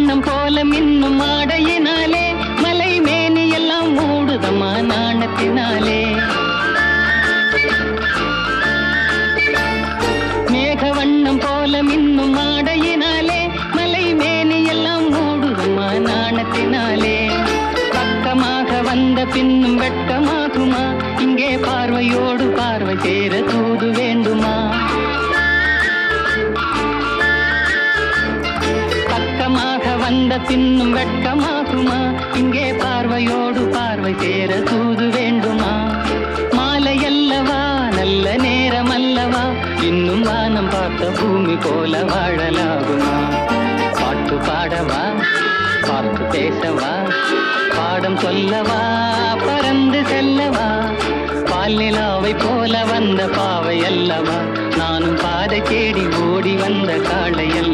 வண்ணம் போல மின்னும் ஆடையினாலே மலை மேனி எல்லாம் மூடுதம்மா நாணத்தினாலே. மேக வண்ணம் போல மின்னும் ஆடையினாலே மலை மேனி எல்லாம் மூடுதம்மா நாணத்தினாலே. பக்கமாக வந்த பின்னும் வெட்கமாகுமா? இங்கே பார்வையோடு பார்வை சேர தூது வேண்டுமா? பக்கமாக வந்த பின்னும் வெட்கமாகுமா? இங்கே பார்வையோடு பார்வை சேர தூது வேண்டுமா? மாலை அல்லவா, நல்ல நேரம் அல்லவா, இன்னும் வானம் பார்த்த பூமி போல வாழலாகுமா? பாட்டு பாடவா, பார்த்து பேசவா, பாடம் சொல்லவா, பறந்து செல்லவா? பால் நிலாவை போல வந்த பாவை அல்லவா, நானும் பாதை தேடி ஓடி வந்த காளை அல்லவா?